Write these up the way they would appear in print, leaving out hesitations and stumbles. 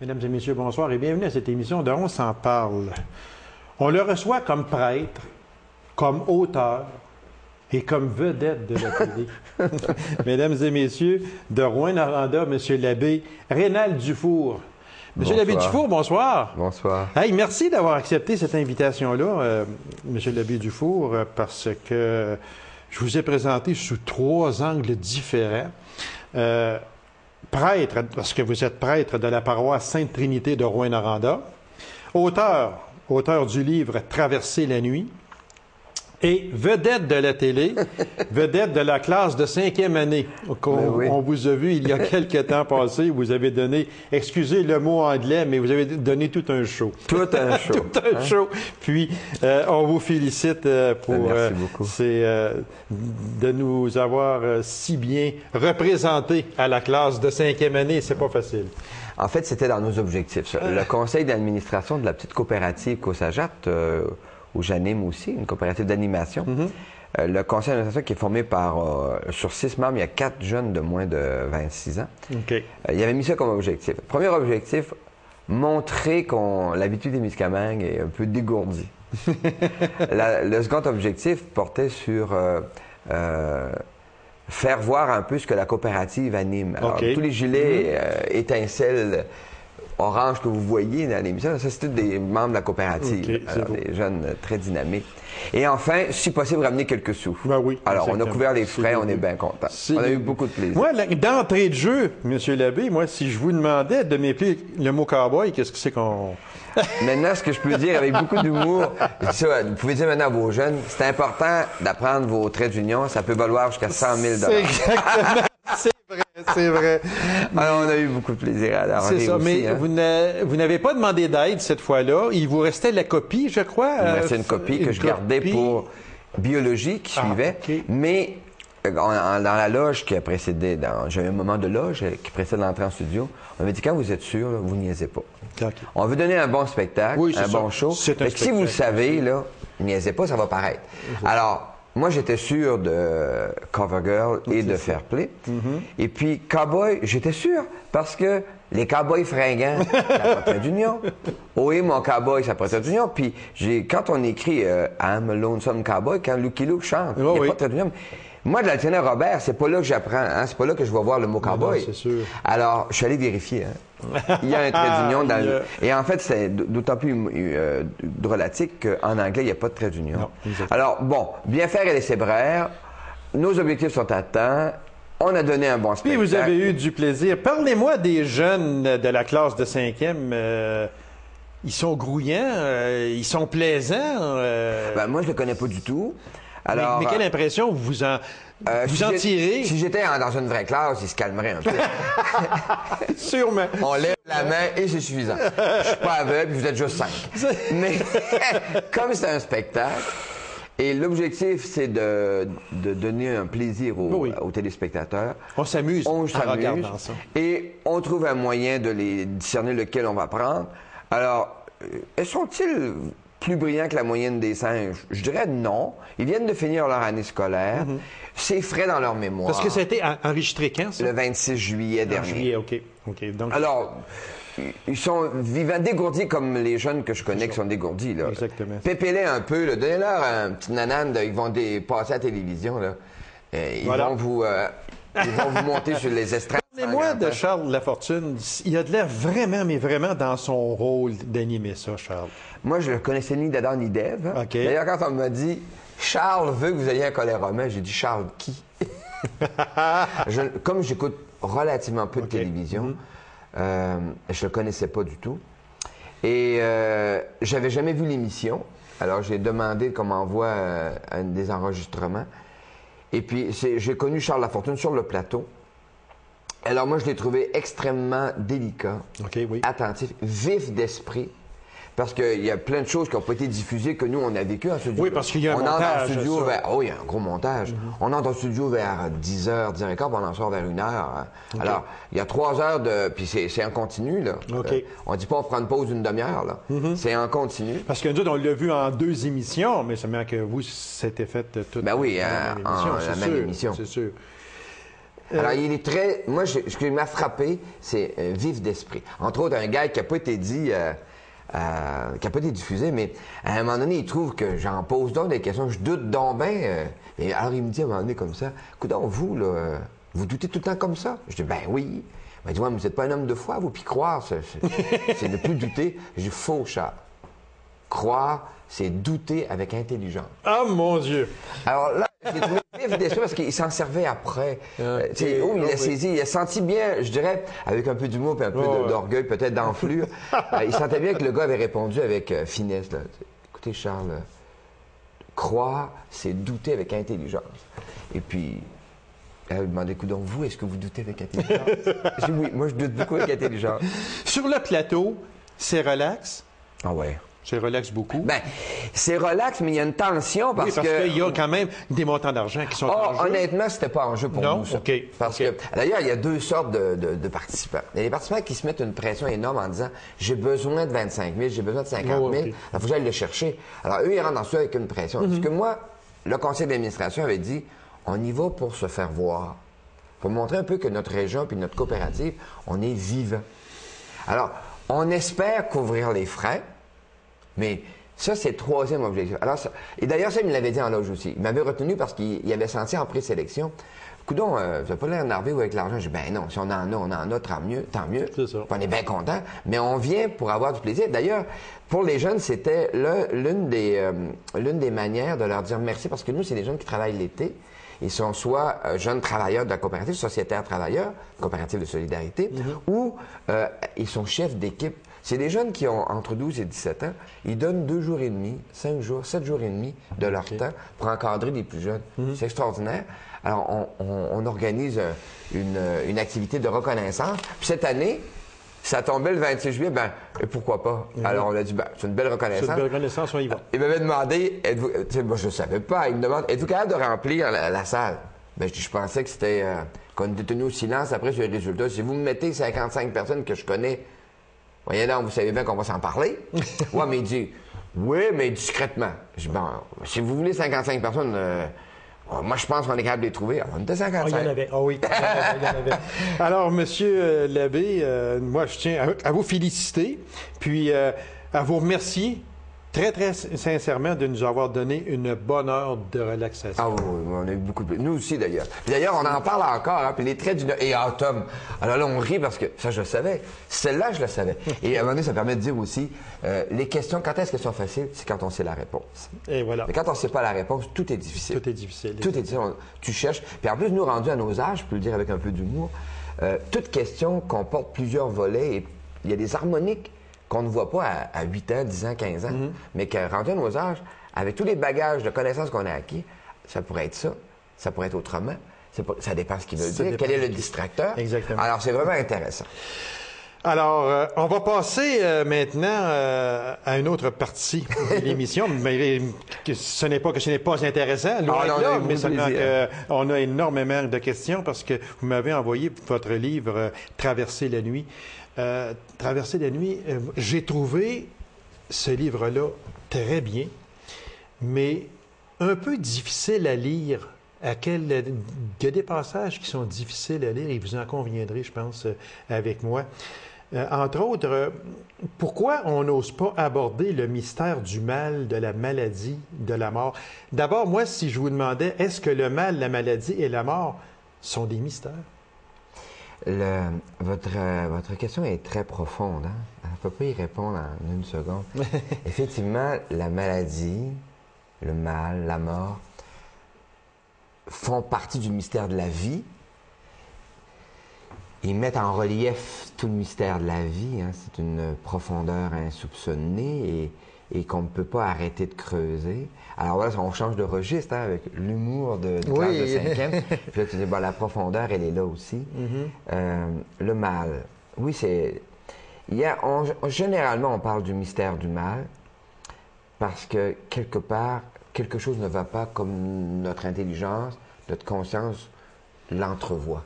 Mesdames et messieurs, bonsoir et bienvenue à cette émission de On s'en parle. On le reçoit comme prêtre, comme auteur et comme vedette de la télé. Mesdames et messieurs, de Rouyn-Noranda, Monsieur l'abbé Rénal Dufour. Monsieur l'abbé Dufour, bonsoir. Bonsoir. Hey, merci d'avoir accepté cette invitation-là, Monsieur l'abbé Dufour, parce que je vous ai présenté sous 3 angles différents. Prêtre, parce que vous êtes prêtre de la paroisse Sainte-Trinité de Rouyn-Noranda, auteur du livre Traverser la nuit, et vedette de la télé, vedette de la classe de 5e année, qu'on vous a vu il y a quelques temps passé, vous avez donné, excusez le mot anglais, mais vous avez donné tout un show. Tout un show. Tout un show. Puis, on vous félicite pour de nous avoir si bien représentés à la classe de 5e année. C'est pas facile. En fait, c'était dans nos objectifs. Le conseil d'administration de la petite coopérative Cosajat, où j'anime aussi, une coopérative d'animation. Le conseil d'administration qui est formé sur 6 membres, il y a 4 jeunes de moins de 26 ans. Okay. Il avait mis ça comme objectif. Premier objectif, montrer l'habitude des Miscamingues est un peu dégourdie. Le second objectif portait sur faire voir un peu ce que la coopérative anime. Alors, tous les gilets étincelles orange que vous voyez dans l'émission, ça, c'est tous des membres de la coopérative. Alors, des jeunes très dynamiques. Et enfin, si possible, ramener quelques sous. Ben oui, alors, on a couvert les frais, on est bien contents. On a eu beaucoup de plaisir. Moi, d'entrée de jeu, Monsieur l'abbé, moi, si je vous demandais de m'épeler le mot cowboy, qu'est-ce que c'est qu'on... Maintenant, ce que je peux dire avec beaucoup d'humour, vous pouvez dire maintenant à vos jeunes, c'est important d'apprendre vos traits d'union, ça peut valoir jusqu'à 100 000 $. C'est exactement. C'est vrai. Alors, on a eu beaucoup de plaisir à la C'est ça, aussi, mais hein? vous n'avez pas demandé d'aide cette fois-là. Il vous restait la copie, je crois. Il me restait une copie que je gardais pour biologie qui suivait. Mais dans la loge qui a précédé, j'avais un moment de loge qui précède l'entrée en studio, on m'a dit, quand vous êtes sûr, là, vous niaisez pas. On veut donner un bon spectacle, un bon show. Mais si vous le savez, là, niaisez pas, ça va paraître. Alors, moi, j'étais sûr de Covergirl et de Fair Play. Et puis, Cowboy, j'étais sûr parce que les cowboys fringants, ça prend trait d'union. Oui, mon cowboy, ça prend trait d'union. Puis, quand on écrit I'm a lonesome cowboy, quand Lucky Luke chante, il n'y a pas de trait d'union. Moi, de l'Altionneur Robert, c'est pas là que j'apprends, hein? C'est pas là que je vais voir le mot cowboy. C'est sûr. Alors, je suis allé vérifier, hein? Il y a un trait d'union dans le... Et en fait, c'est d'autant plus drôlatique qu'en anglais, il n'y a pas de trait d'union. Alors, bon, bien faire et laisser brère. Nos objectifs sont atteints. On a donné un bon spectacle. Puis vous avez eu du plaisir. Parlez-moi des jeunes de la classe de 5e. Ils sont grouillants, ils sont plaisants. Ben, moi, je ne le connais pas du tout. Alors, mais quelle impression vous en tirez? Si j'étais dans une vraie classe, il se calmerait un peu. Sûrement. On lève la main et c'est suffisant. Je suis pas aveugle, vous êtes juste 5. Mais comme c'est un spectacle, et l'objectif, c'est de donner un plaisir aux téléspectateurs. On s'amuse en regardant ça. Et on trouve un moyen de les discerner lequel on va prendre. Alors, sont-ils plus brillants que la moyenne des singes? Je dirais non. Ils viennent de finir leur année scolaire. C'est frais dans leur mémoire. Parce que ça a été enregistré quand, ça? Le 26 juillet dernier. Juillet, OK. Donc... Alors, ils sont vivants, dégourdis comme les jeunes que je connais qui sont dégourdis. Là. Exactement. Pépez-les un peu, donnez-leur un petit nanane, ils vont passer à la télévision. Là. Ils vont vous monter sur les estrades. Parlez-moi de Charles Lafortune. Il a de l'air vraiment, mais vraiment dans son rôle d'animer ça, Charles. Moi, je ne le connaissais ni d'Adam ni d'Ève. Okay. D'ailleurs, quand on m'a dit « Charles veut que vous ayez un collet romain », j'ai dit « Charles qui? » Comme j'écoute relativement peu de télévision, je ne le connaissais pas du tout. Et j'avais jamais vu l'émission. Alors, j'ai demandé qu'on m'envoie des enregistrements. Et puis, j'ai connu Charles Lafortune sur le plateau. Alors, moi, je l'ai trouvé extrêmement délicat, attentif, vif d'esprit. Parce qu'il y a plein de choses qui n'ont pas été diffusées que nous, on a vécu en studio. Oui, parce qu'il y a un montage. Entre en studio il y a un gros montage. On entre en studio vers 10h, 10h15, puis on en sort vers 1h. Alors, il y a 3 heures de... Puis c'est en continu, là. On dit pas on prend une pause d'une demi-heure, là. C'est en continu. Parce que nous, on l'a vu en 2 émissions, mais ça veut dire que vous, c'était fait toute la même émission. C'est sûr. Alors, il est très... Moi, ce qui m'a frappé, c'est vif d'esprit. Entre autres, un gars qui n'a pas été dit... qui n'a pas été diffusé, mais à un moment donné, il trouve que j'en pose donc des questions, je doute donc bien. Et alors, il me dit à un moment donné comme ça, coudonc, vous, là, vous doutez tout le temps comme ça? Je dis, ben oui. Il m'a dit, ouais, mais vous n'êtes pas un homme de foi, vous, puis croire, c'est ne plus douter. Je dis, faux, Charles. Croire, c'est douter avec intelligence. Ah, mon Dieu! Alors là, j'ai trouvé vif d'esprit parce qu'il s'en servait après. Il a saisi, il a senti bien, je dirais, avec un peu d'humour et un peu d'orgueil, peut-être d'enflure. Il sentait bien que le gars avait répondu avec finesse. Là. Écoutez, Charles, croire, c'est douter avec intelligence. Et puis, elle me demandait, donc vous, est-ce que vous doutez avec intelligence? J'ai dit, oui, moi, je doute beaucoup avec intelligence. Sur le plateau, c'est relax. Ah ouais. C'est relax beaucoup. Ben, c'est relax, mais il y a une tension parce que... qu'il y a quand même des montants d'argent qui sont en jeu. Honnêtement, c'était pas en jeu pour nous, ça. OK. Parce que, d'ailleurs, il y a deux sortes de participants. Il y a des participants qui se mettent une pression énorme en disant « J'ai besoin de 25 000, j'ai besoin de 50 000. Il faut que j'aille le chercher. » Alors, eux, ils rentrent dans ça avec une pression. Parce que moi, le conseil d'administration avait dit « On y va pour se faire voir. Pour montrer un peu que notre région puis notre coopérative, on est vivant. » Alors, on espère couvrir les frais. Mais ça, c'est le troisième objectif. Alors, et d'ailleurs, ça, il me l'avait dit en loge aussi. Il m'avait retenu parce qu'il avait senti en présélection. Coudon, vous n'avez pas l'air énervé avec l'argent. Je dis, ben non, si on en a, tant mieux. C'est ça. On est bien content. Mais on vient pour avoir du plaisir. D'ailleurs, pour les jeunes, c'était l'une des manières de leur dire merci parce que nous, c'est des jeunes qui travaillent l'été. Ils sont soit jeunes travailleurs de la coopérative, sociétaires travailleurs, coopérative de solidarité, ou ils sont chefs d'équipe. C'est des jeunes qui ont entre 12 et 17 ans. Ils donnent 2 jours et demi, 5 jours, 7 jours et demi de leur temps pour encadrer les plus jeunes. C'est extraordinaire. Alors, on organise une activité de reconnaissance. Puis cette année, ça tombait le 26 juillet, ben pourquoi pas? Alors, on a dit, ben, c'est une belle reconnaissance. C'est une belle reconnaissance, on y va. Il m'avait demandé, moi, je ne savais pas, il me demande, êtes-vous capable de remplir la salle? Ben, je pensais que c'était qu'on était tenu au silence après sur les résultats. Si vous me mettez 55 personnes que je connais, voyez donc, vous savez bien qu'on va s'en parler. Ouais, mais il dit, oui, mais discrètement. Je dis, bon, si vous voulez 55 personnes, moi, je pense qu'on est capable de les trouver. Alors, on était 55. Il y en avait. Ah oui, il y en avait. Alors, Monsieur l'abbé, moi, je tiens à vous féliciter, puis à vous remercier très, très sincèrement de nous avoir donné une bonne heure de relaxation. Ah oui, on a eu beaucoup de... Nous aussi, d'ailleurs. D'ailleurs, on en parle encore, hein, puis les traits d'une... Et Tom. Alors là, on rit parce que ça, je le savais. Celle-là, je le savais. Et à un moment donné, ça permet de dire aussi, les questions, quand est-ce qu'elles sont faciles? C'est quand on sait la réponse. Et voilà. Mais quand on ne sait pas la réponse, tout est difficile. Tout est difficile. Tout est difficile. Tu cherches. Puis en plus, nous, rendus à nos âges, je peux le dire avec un peu d'humour, toute question comporte plusieurs volets et il y a des harmoniques qu'on ne voit pas à 8 ans, 10 ans, 15 ans, mais que rendu à nos âges, avec tous les bagages de connaissances qu'on a acquis, ça pourrait être ça pourrait être autrement, ça dépend ce qu'il veut dire, quel est le distracteur. Exactement. Alors, c'est vraiment intéressant. Alors, on va passer maintenant à une autre partie de l'émission, mais ce n'est pas intéressant, loin de là, mais seulement qu'on a énormément de questions parce que vous m'avez envoyé votre livre « Traverser la nuit ». Traverser la nuit, j'ai trouvé ce livre-là très bien, mais un peu difficile à lire. Il y a des passages qui sont difficiles à lire, et vous en conviendrez, je pense, avec moi. Entre autres, pourquoi on n'ose pas aborder le mystère du mal, de la maladie, de la mort? D'abord, moi, si je vous demandais, est-ce que le mal, la maladie et la mort sont des mystères? Votre question est très profonde. Hein? On ne peut pas y répondre en une seconde. Effectivement, la maladie, le mal, la mort font partie du mystère de la vie. Ils mettent en relief tout le mystère de la vie. Hein? C'est une profondeur insoupçonnée et qu'on ne peut pas arrêter de creuser. Alors voilà, on change de registre hein, avec l'humour de classe de 5e. Puis là, tu dis, bon, la profondeur, elle est là aussi. Le mal. Oui, c'est... Généralement, on parle du mystère du mal parce que, quelque part, quelque chose ne va pas comme notre intelligence, notre conscience l'entrevoit.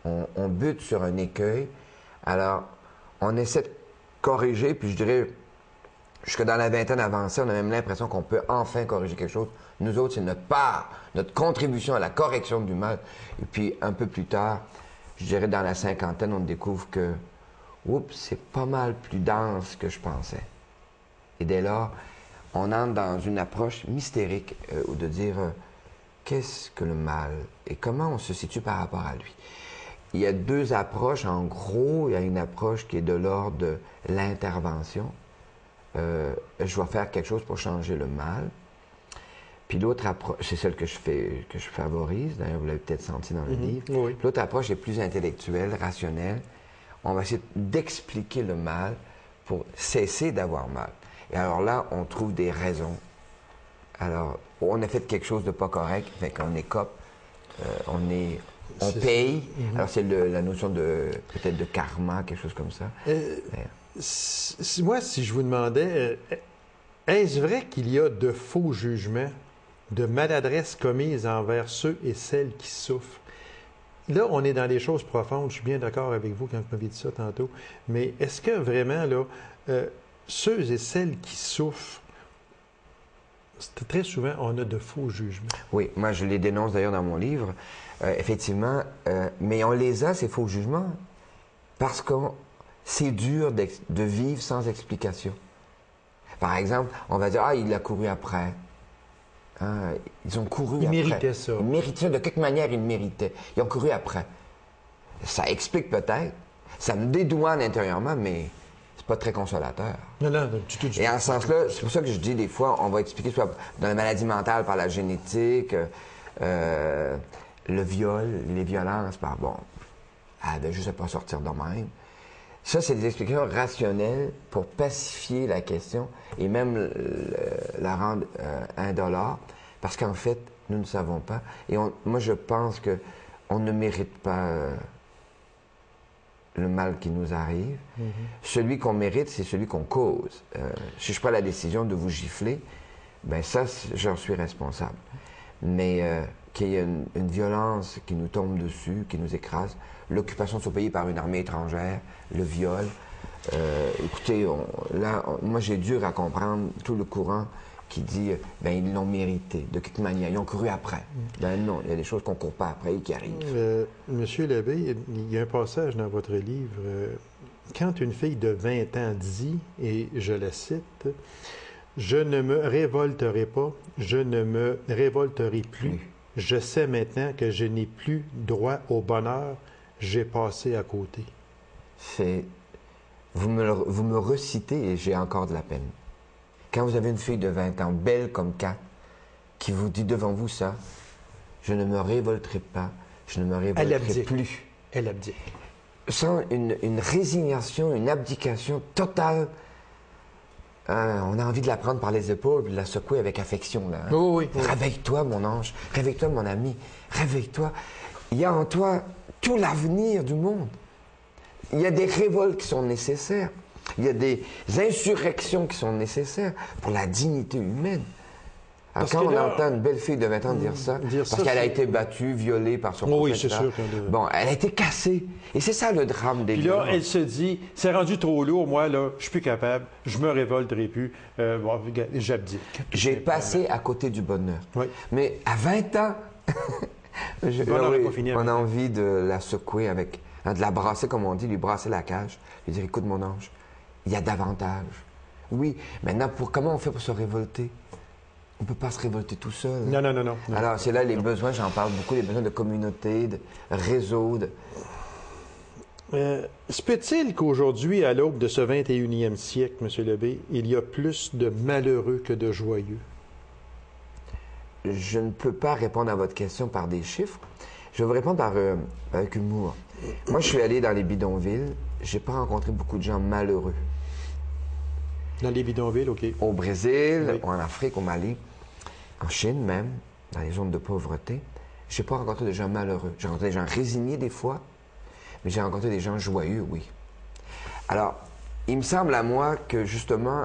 On bute sur un écueil. Alors, on essaie de corriger, puis je dirais... Jusque dans la vingtaine avancée, on a même l'impression qu'on peut enfin corriger quelque chose Nous autres, c'est notre part, notre contribution à la correction du mal. Et puis, un peu plus tard, je dirais dans la cinquantaine, on découvre que, oups, c'est pas mal plus dense que je pensais. Et dès lors, on entre dans une approche mystérique de dire qu'est-ce que le mal et comment on se situe par rapport à lui. Il y a deux approches. En gros, il y a une approche qui est de l'ordre de l'intervention. Je dois faire quelque chose pour changer le mal. Puis l'autre approche, c'est celle que je favorise. D'ailleurs, vous l'avez peut-être senti dans le livre. Oui. L'autre approche est plus intellectuelle, rationnelle. On va essayer d'expliquer le mal pour cesser d'avoir mal. Et alors là, on trouve des raisons. Alors, on a fait quelque chose de pas correct, fait qu'on écope, on paye. Alors, c'est la notion de, peut-être de karma, quelque chose comme ça. Moi, si je vous demandais, est-ce vrai qu'il y a de faux jugements, de maladresses commises envers ceux et celles qui souffrent? Là, on est dans des choses profondes. Je suis bien d'accord avec vous quand vous m'avez dit ça tantôt. Mais est-ce que vraiment, là, ceux et celles qui souffrent, très souvent, on a de faux jugements? Oui, moi, je les dénonce d'ailleurs dans mon livre. Effectivement, mais on les a, ces faux jugements, parce que c'est dur de vivre sans explication. Par exemple, on va dire, ah, il a couru après. Hein, ils ont couru après. Ils méritaient ça. Ils méritaient ça. De quelque manière, ils méritaient. Ils ont couru après. Ça explique peut-être. Ça me dédouane intérieurement, mais c'est pas très consolateur. Non, du tout. Et en ce sens-là, c'est pour ça que je dis des fois, on va expliquer soit dans la maladie mentale par la génétique, le viol, les violences par, bon, elle avait juste à pas sortir de même. Ça, c'est des explications rationnelles pour pacifier la question et même la rendre indolore, parce qu'en fait, nous ne savons pas. Et moi, je pense que on ne mérite pas le mal qui nous arrive. Celui qu'on mérite, c'est celui qu'on cause. Si je prends la décision de vous gifler, ben ça, j'en suis responsable. Mais qu'il y ait une violence qui nous tombe dessus, qui nous écrase, l'occupation de ce pays par une armée étrangère, le viol. Écoutez, moi j'ai dur à comprendre tout le courant qui dit ben ils l'ont mérité, de quelque manière, ils ont couru après. Ben non, il y a des choses qu'on ne court pas après et qui arrivent. Monsieur l'abbé, il y a un passage dans votre livre, quand une fille de 20 ans dit, et je la cite, « Je ne me révolterai pas, je ne me révolterai plus. Je sais maintenant que je n'ai plus droit au bonheur, j'ai passé à côté. » Vous me recitez et j'ai encore de la peine. Quand vous avez une fille de 20 ans, belle comme Kat, qui vous dit devant vous ça, je ne me révolterai pas, je ne me révolterai plus. Elle abdique. Sans une résignation, une abdication totale. On a envie de la prendre par les épaules et de la secouer avec affection. Là, hein? Oui. Réveille-toi, mon ange. Réveille-toi, mon ami. Réveille-toi. Il y a en toi tout l'avenir du monde. Il y a des révoltes qui sont nécessaires. Il y a des insurrections qui sont nécessaires pour la dignité humaine. Alors, quand on entend une belle fille de 20 ans dire ça, parce qu'elle a été battue, violée par son oui, c'est sûr. Bon, elle a été cassée. Et c'est ça le drame des Puis là, elle se dit, c'est rendu trop lourd, moi, là, je suis plus capable, je me révolterai plus, j'abdique. J'ai passé à côté du bonheur. Oui. Mais à 20 ans, on a envie de la secouer avec, de la brasser, comme on dit, lui brasser la cage, lui dire, écoute, mon ange, il y a davantage. Oui, maintenant, comment on fait pour se révolter? On ne peut pas se révolter tout seul. Non. Alors, c'est là les besoins, j'en parle beaucoup, les besoins de communauté, de réseau. Se peut-il qu'aujourd'hui, à l'aube de ce 21e siècle, M. Lebé, il y a plus de malheureux que de joyeux? Je ne peux pas répondre à votre question par des chiffres. Je vais vous répondre avec humour. Moi, je suis allé dans les bidonvilles. Je n'ai pas rencontré beaucoup de gens malheureux. Dans les bidonvilles, OK. Au Brésil, en Afrique, au Mali, en Chine même, dans les zones de pauvreté, je n'ai pas rencontré de gens malheureux. J'ai rencontré des gens résignés des fois, mais j'ai rencontré des gens joyeux, oui. Alors, il me semble à moi que justement,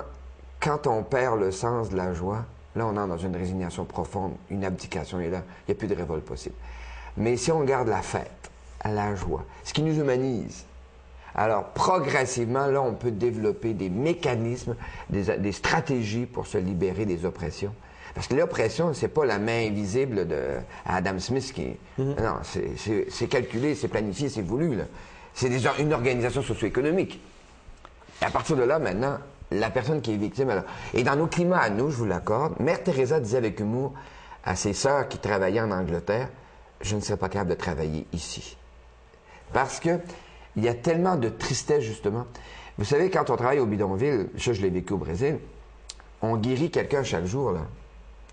quand on perd le sens de la joie, là, on entre dans une résignation profonde, une abdication, et là, il n'y a plus de révolte possible. Mais si on garde la fête, la joie, ce qui nous humanise, alors, progressivement, là, on peut développer des mécanismes, des stratégies pour se libérer des oppressions. Parce que l'oppression, c'est pas la main invisible de Adam Smith qui... Non, c'est calculé, c'est planifié, c'est voulu, là. C'est déjà une organisation socio-économique. Et à partir de là, maintenant, la personne qui est victime... Alors, et dans nos climats à nous, je vous l'accorde, Mère Teresa disait avec humour à ses sœurs qui travaillaient en Angleterre, « Je ne serais pas capable de travailler ici. » Parce que il y a tellement de tristesse, justement. Vous savez, quand on travaille au bidonville, ça, je l'ai vécu au Brésil, on guérit quelqu'un chaque jour, là.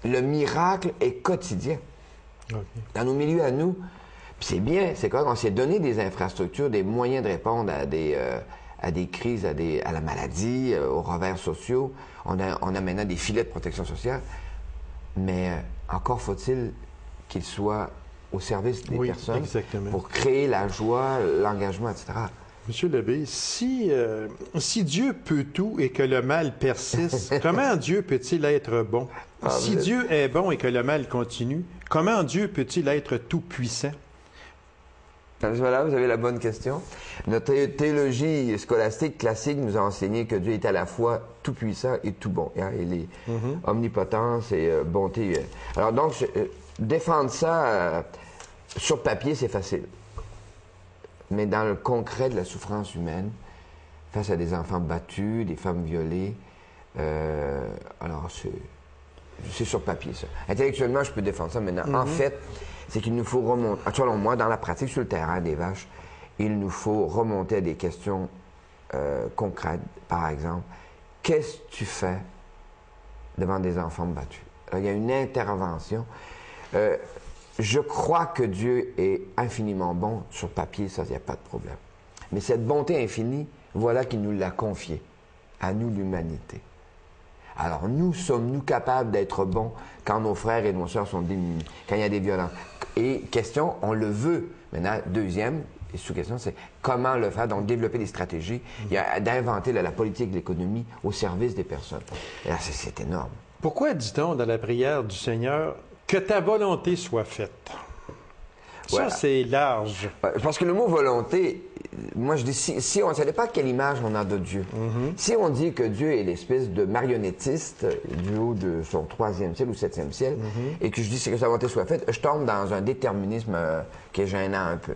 Le miracle est quotidien. Okay. Dans nos milieux à nous, c'est bien, c'est quoi? On s'est donné des infrastructures, des moyens de répondre à des crises, à la maladie, aux revers sociaux. On a maintenant des filets de protection sociale. Mais encore faut-il qu'ils soient au service des personnes pour créer la joie, l'engagement, etc. Monsieur Lebé, si Dieu peut tout et que le mal persiste, comment Dieu peut-il être bon? Si Dieu est bon et que le mal continue, comment Dieu peut-il être tout-puissant? Voilà, vous avez la bonne question. Notre théologie scolastique classique nous a enseigné que Dieu est à la fois tout-puissant et tout bon. Hein? Il est omnipotence et bonté. Alors donc, défendre ça sur papier, c'est facile. Mais dans le concret de la souffrance humaine, face à des enfants battus, des femmes violées, alors c'est sur papier, ça. Intellectuellement, je peux défendre ça maintenant. En fait, c'est qu'il nous faut remonter, selon moi, dans la pratique, sur le terrain des vaches, il nous faut remonter à des questions concrètes. Par exemple, qu'est-ce que tu fais devant des enfants battus? Alors, il y a une intervention. Je crois que Dieu est infiniment bon sur papier, ça, il n'y a pas de problème. Mais cette bonté infinie, voilà qu'il nous l'a confiée, à nous l'humanité. Alors, sommes-nous capables d'être bons quand nos frères et nos sœurs sont démunis, quand il y a des violences? Et question, on le veut. Maintenant, deuxième, et sous-question, c'est comment le faire? Donc, développer des stratégies, d'inventer la politique de l'économie au service des personnes. Et là, c'est énorme. Pourquoi dit-on dans la prière du Seigneur que ta volonté soit faite? Ça, c'est large. Parce que le mot volonté, moi je dis, si on ne savait pas quelle image on a de Dieu, si on dit que Dieu est l'espèce de marionnettiste du haut de son 3e ciel ou 7e ciel, et que je dis que sa volonté soit faite, je tombe dans un déterminisme qui est gênant un peu.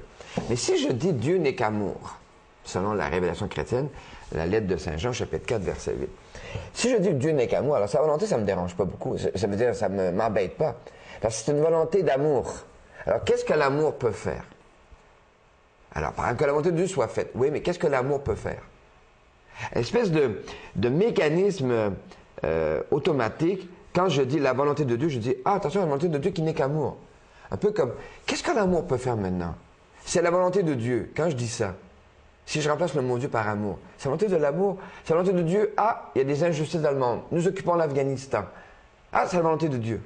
Mais si je dis Dieu n'est qu'amour, selon la révélation chrétienne, la lettre de Saint Jean, chapitre 4, verset 8. Si je dis que Dieu n'est qu'amour, alors sa volonté, ça ne me dérange pas beaucoup. Ça veut dire, ça ne m'embête pas. Parce que c'est une volonté d'amour. Alors, qu'est-ce que l'amour peut faire? Alors, par exemple, que la volonté de Dieu soit faite. Oui, mais qu'est-ce que l'amour peut faire? Une espèce de mécanisme automatique. Quand je dis la volonté de Dieu, je dis, ah, attention, la volonté de Dieu qui n'est qu'amour. Un peu comme, qu'est-ce que l'amour peut faire maintenant? C'est la volonté de Dieu. Quand je dis ça, si je remplace le mot Dieu par amour, c'est la volonté de l'amour. C'est la volonté de Dieu. Ah, il y a des injustices dans le monde. Nous occupons l'Afghanistan. Ah, c'est la volonté de Dieu.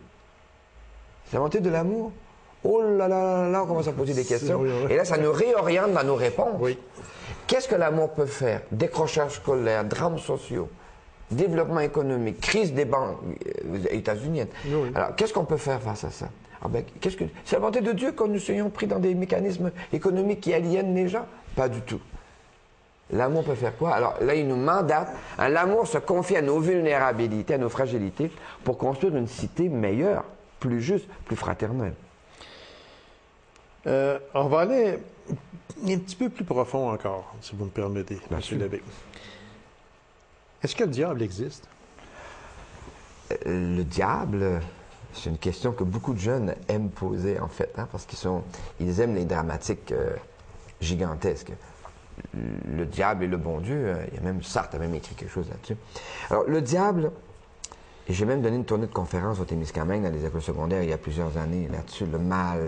C'est la volonté de l'amour. Oh là là là là, on commence à poser des questions. Et là, ça nous réoriente dans nos réponses. Oui. Qu'est-ce que l'amour peut faire? Décrochage scolaire, drames sociaux, développement économique, crise des banques états-uniennes. Oui. Alors, qu'est-ce qu'on peut faire face à ça? Ah ben, c'est la volonté de Dieu que nous soyons pris dans des mécanismes économiques qui aliènent les gens? Pas du tout. L'amour peut faire quoi? Alors là, il nous mandate. L'amour se confie à nos vulnérabilités, à nos fragilités, pour construire une cité meilleure, plus juste, plus fraternelle. On va aller un petit peu plus profond encore, si vous me permettez, M. Lebé. Est-ce que le diable existe? Le diable, c'est une question que beaucoup de jeunes aiment poser, en fait, hein, parce qu'ils aiment les dramatiques gigantesques. Le diable et le bon Dieu, il y a même Sartre a même écrit quelque chose là-dessus. Alors, le diable, et j'ai même donné une tournée de conférences au Témiscamingue dans les écoles secondaires il y a plusieurs années là-dessus, le mal,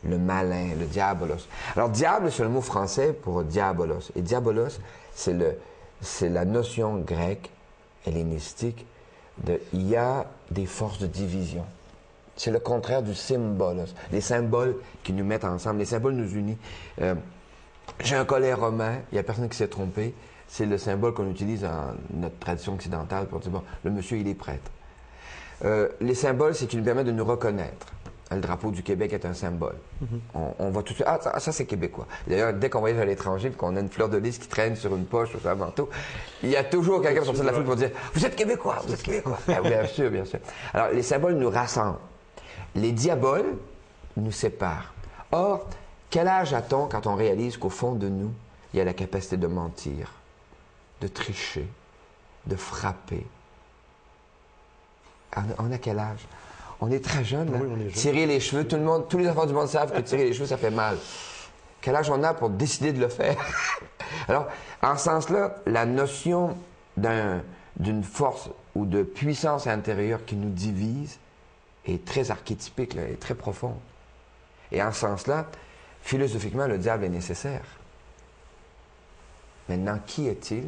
le malin, le diabolos. Alors, diable, c'est le mot français pour diabolos. Et diabolos, c'est la notion grecque, hellénistique, de il y a des forces de division. C'est le contraire du symbolos. Les symboles qui nous mettent ensemble, les symboles nous unissent. J'ai un collet romain, il n'y a personne qui s'est trompé. C'est le symbole qu'on utilise dans notre tradition occidentale pour dire, bon, le monsieur, il est prêtre. Les symboles, c'est qu'ils nous permettent de nous reconnaître. Le drapeau du Québec est un symbole. On va tout de suite, ah, ça c'est québécois. D'ailleurs, dès qu'on voyage à l'étranger, qu'on a une fleur de lys qui traîne sur une poche ou sur un manteau, il y a toujours quelqu'un sur la foule pour dire « Vous êtes québécois, vous êtes québécois ». Ah, bien sûr, bien sûr. Alors, les symboles nous rassemblent. Les diaboles nous séparent. Or, quel âge a-t-on quand on réalise qu'au fond de nous, il y a la capacité de mentir, de tricher, de frapper? On a quel âge? On est très jeune, là. Oui, on est jeune. Tirer les cheveux, tous les enfants du monde savent que tirer les cheveux, ça fait mal. Quel âge on a pour décider de le faire? Alors, en ce sens-là, la notion d'une force ou de puissance intérieure qui nous divise est très archétypique, là, est très profonde. Et en ce sens-là, philosophiquement, le diable est nécessaire. Maintenant, qui est-il?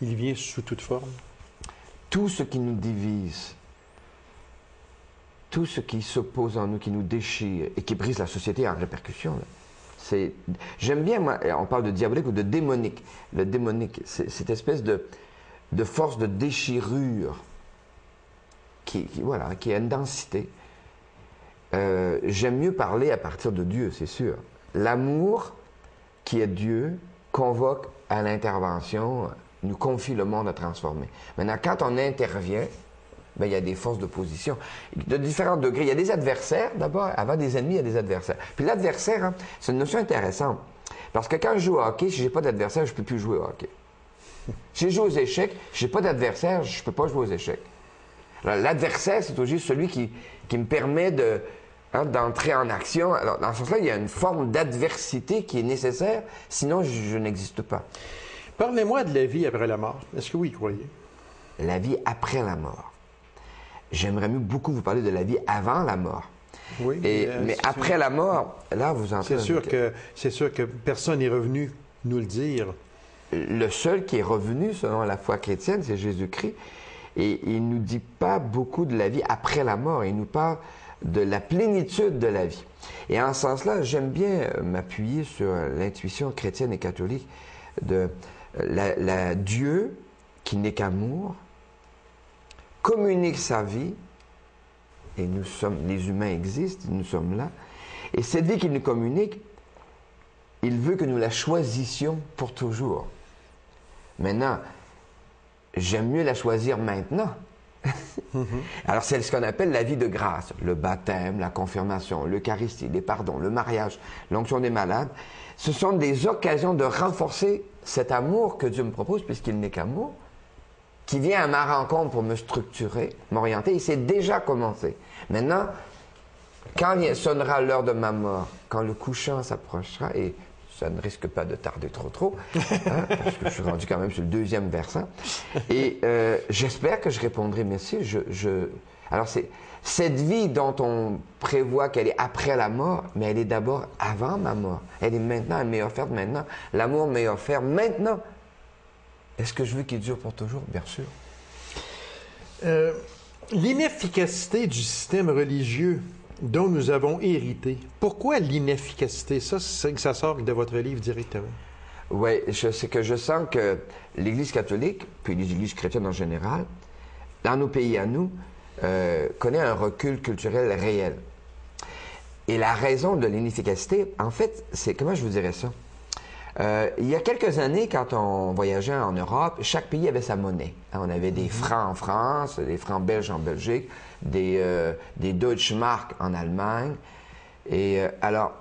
Il vient sous toute forme. Tout ce qui nous divise, tout ce qui s'oppose en nous, qui nous déchire et qui brise la société en répercussion. J'aime bien, moi, on parle de diabolique ou de démonique. Le démonique, c'est cette espèce de force de déchirure qui a une densité. J'aime mieux parler à partir de Dieu, c'est sûr. L'amour qui est Dieu convoque à l'intervention, nous confie le monde à transformer. Maintenant, quand on intervient, ben, il y a des forces d'opposition de différents degrés. Il y a des adversaires, d'abord. Avant des ennemis, il y a des adversaires. Puis l'adversaire, hein, c'est une notion intéressante. Parce que quand je joue au hockey, si je n'ai pas d'adversaire, je ne peux plus jouer au hockey. Si je joue aux échecs, je n'ai pas d'adversaire, je ne peux pas jouer aux échecs. L'adversaire, c'est aussi celui qui me permet d'entrer en action. Alors, dans ce sens-là, il y a une forme d'adversité qui est nécessaire, sinon je n'existe pas. Parlez-moi de la vie après la mort. Est-ce que vous y croyez? La vie après la mort. J'aimerais mieux beaucoup vous parler de la vie avant la mort. Oui, mais après la mort, là, vous entrez... C'est sûr que personne n'est revenu nous le dire. Le seul qui est revenu, selon la foi chrétienne, c'est Jésus-Christ. Et il ne nous dit pas beaucoup de la vie après la mort. Il nous parle de la plénitude de la vie. Et en ce sens-là, j'aime bien m'appuyer sur l'intuition chrétienne et catholique de Dieu, qui n'est qu'amour, communique sa vie, et nous sommes, les humains existent, nous sommes là, et cette vie qu'il nous communique, il veut que nous la choisissions pour toujours. Maintenant, j'aime mieux la choisir maintenant. Alors, c'est ce qu'on appelle la vie de grâce, le baptême, la confirmation, l'Eucharistie, les pardons, le mariage, l'onction des malades. Ce sont des occasions de renforcer cet amour que Dieu me propose, puisqu'il n'est qu'amour, qui vient à ma rencontre pour me structurer, m'orienter, et c'est déjà commencé. Maintenant, quand sonnera l'heure de ma mort, quand le couchant s'approchera, et ça ne risque pas de tarder trop, hein, parce que je suis rendu quand même sur le 2e versant, et j'espère que je répondrai merci. Alors, c'est cette vie dont on prévoit qu'elle est après la mort, mais elle est d'abord avant ma mort. Elle est maintenant, elle m'est offerte maintenant. L'amour m'est offert maintenant. Est-ce que je veux qu'il dure pour toujours? Bien sûr. L'inefficacité du système religieux dont nous avons hérité. Pourquoi l'inefficacité? Ça, c'est que ça sort de votre livre directement. Oui, c'est que je sens que l'Église catholique, puis les Églises chrétiennes en général, dans nos pays à nous, connaît un recul culturel réel. Et la raison de l'inefficacité, en fait, c'est, comment je vous dirais ça? Il y a quelques années, quand on voyageait en Europe, chaque pays avait sa monnaie. On avait des francs en France, des francs belges en Belgique, des Deutschmark en Allemagne. Et alors,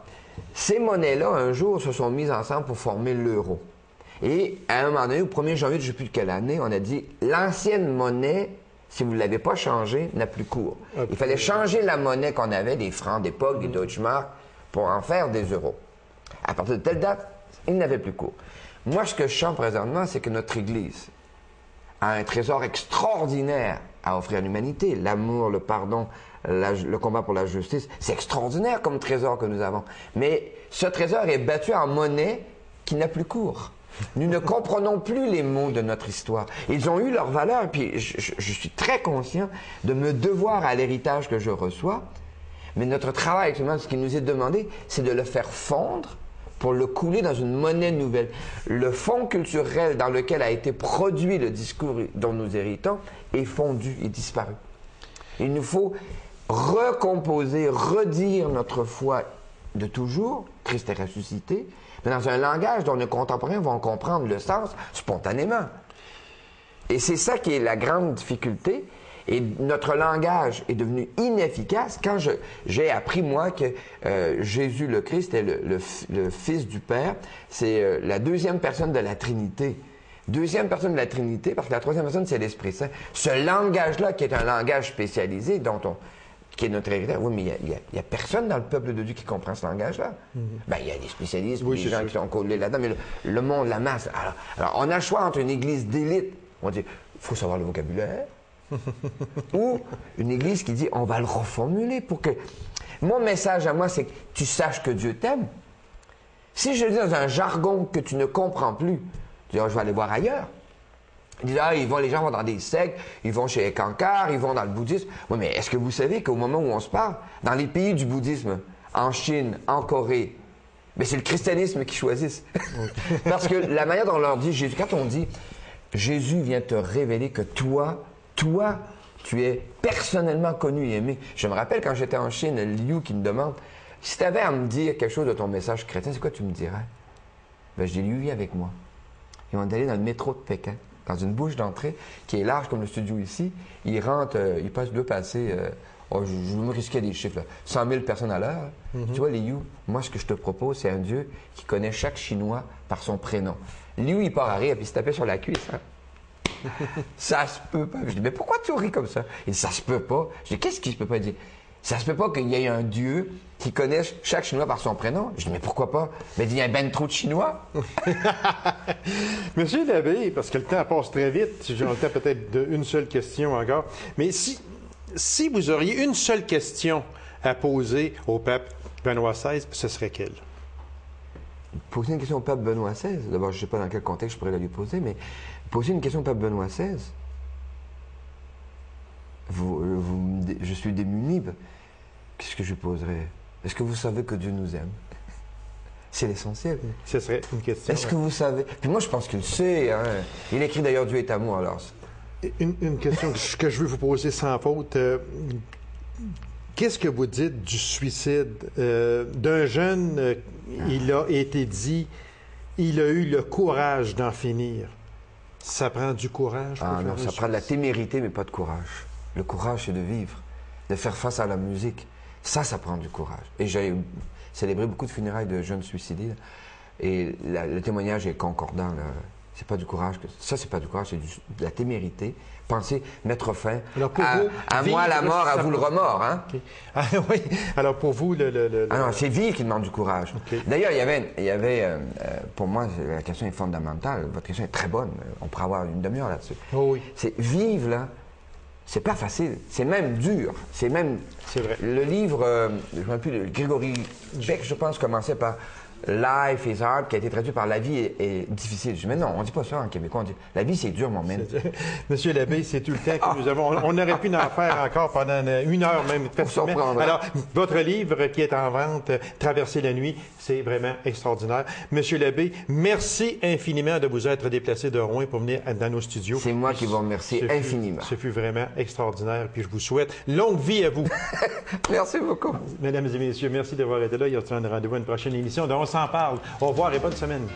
ces monnaies-là, un jour, se sont mises ensemble pour former l'euro. Et à un moment donné, au 1er janvier, je ne sais plus de quelle année, on a dit, l'ancienne monnaie, si vous ne l'avez pas changée, n'a plus cours. Okay. Il fallait changer la monnaie qu'on avait, des francs d'époque, des Deutschmark, pour en faire des euros. À partir de telle date, il n'avait plus cours. Moi, ce que je sens présentement, c'est que notre Église a un trésor extraordinaire à offrir à l'humanité. L'amour, le pardon, le combat pour la justice, c'est extraordinaire comme trésor que nous avons. Mais ce trésor est battu en monnaie qui n'a plus cours. Nous ne comprenons plus les mots de notre histoire. Ils ont eu leur valeur, puis je suis très conscient de me devoir à l'héritage que je reçois. Mais notre travail actuellement, ce qui nous est demandé, c'est de le faire fondre pour le couler dans une monnaie nouvelle. Le fond culturel dans lequel a été produit le discours dont nous héritons est fondu, est disparu. Il nous faut recomposer, redire notre foi de toujours, Christ est ressuscité, mais dans un langage dont nos contemporains vont comprendre le sens spontanément. Et c'est ça qui est la grande difficulté. Et notre langage est devenu inefficace quand j'ai appris, moi, que Jésus le Christ est le Fils du Père. C'est la deuxième personne de la Trinité. Deuxième personne de la Trinité, parce que la troisième personne, c'est l'Esprit Saint. Ce langage-là, qui est un langage spécialisé, qui est notre héritage. Oui, mais il y a personne dans le peuple de Dieu qui comprend ce langage-là. Ben, il y a des spécialistes, des gens qui sont collés là-dedans, mais le monde, la masse. Alors, on a le choix entre une église d'élite. On dit, il faut savoir le vocabulaire. Ou une église qui dit, on va le reformuler pour que... Mon message à moi, c'est que tu saches que Dieu t'aime. Si je le dis dans un jargon que tu ne comprends plus, tu dis, oh, je vais aller voir ailleurs. Ils disent, les gens vont dans des sectes, ils vont chez Ekankar, ils vont dans le bouddhisme. Oui, mais est-ce que vous savez qu'au moment où on se parle, dans les pays du bouddhisme, en Chine, en Corée, mais c'est le christianisme qui choisissent. Parce que la manière dont on leur dit Jésus, quand on dit Jésus vient te révéler que toi, tu es personnellement connu et aimé. Je me rappelle quand j'étais en Chine, Liu qui me demande, si tu avais à me dire quelque chose de ton message chrétien, c'est quoi tu me dirais? Ben, je dis, Liu, viens avec moi. Ils vont aller dans le métro de Pékin, dans une bouche d'entrée qui est large comme le studio ici. Ils rentrent, ils doivent passer, je vais me risquer des chiffres, là, 100 000 personnes à l'heure. Tu vois, Liu, moi, ce que je te propose, c'est un Dieu qui connaît chaque Chinois par son prénom. Liu, il part à rire, puis il se tapait sur la cuisse. Hein? Ça se peut pas. Je dis, mais pourquoi tu ris comme ça? Il dit, ça se peut pas. Je dis, qu'est-ce qui se peut pas? Il dit, ça se peut pas qu'il y ait un Dieu qui connaisse chaque Chinois par son prénom. Je dis, mais pourquoi pas? Mais il dit, il y a ben trop de Chinois. Monsieur l'abbé, parce que le temps passe très vite, j'ai le temps peut-être d'une seule question encore, mais si vous auriez une seule question à poser au pape Benoît XVI, ce serait quelle? Poser une question au pape Benoît XVI, d'abord, je ne sais pas dans quel contexte je pourrais la lui poser, mais poser une question au pape Benoît XVI, je suis démuni. Qu'est-ce que je poserais? Est-ce que vous savez que Dieu nous aime? C'est l'essentiel. Ce serait une question. Est-ce que vous savez? Puis moi, je pense qu'il le sait. Hein? Il écrit d'ailleurs Dieu est amour, alors. Une question que je veux vous poser sans faute. Qu'est-ce que vous dites du suicide d'un jeune? Il a été dit, il a eu le courage d'en finir. Ça prend du courage? Ah non, ça prend de la témérité, mais pas de courage. Le courage, c'est de vivre, de faire face à la musique. Ça prend du courage. Et j'ai célébré beaucoup de funérailles de jeunes suicidés. Là. Et le témoignage est concordant. C'est pas du courage. Ça, c'est pas du courage, c'est de la témérité. Pensez mettre fin à moi la mort, à vous le remords. Hein? Okay. Ah oui. Alors pour vous, Ah non, c'est vivre qui demande du courage. Okay. D'ailleurs, il y avait pour moi, la question est fondamentale. Votre question est très bonne. On pourrait avoir une demi-heure là-dessus. Oh oui. C'est vivre, là, c'est pas facile. C'est même dur. C'est même... C'est vrai. Le livre, je ne me rappelle plus, Grégory Beck, je pense, commençait par Life is hard, qui a été traduit par La vie est difficile. Je dis, mais non, on ne dit pas ça en québécois. On dit, la vie, c'est dur, mon même. Monsieur l'abbé, c'est tout le temps que nous avons. On aurait pu en faire encore pendant une heure même. Alors, votre livre qui est en vente, Traverser la nuit, c'est vraiment extraordinaire. Monsieur l'abbé, merci infiniment de vous être déplacé de Rouen pour venir dans nos studios. C'est moi qui vous remercie infiniment. Ce fut vraiment extraordinaire. Puis je vous souhaite longue vie à vous. Merci beaucoup. Mesdames et messieurs, merci d'avoir été là. Il y a un rendez-vous à une prochaine émission. Donc, on s'en parle. Au revoir et bonne semaine.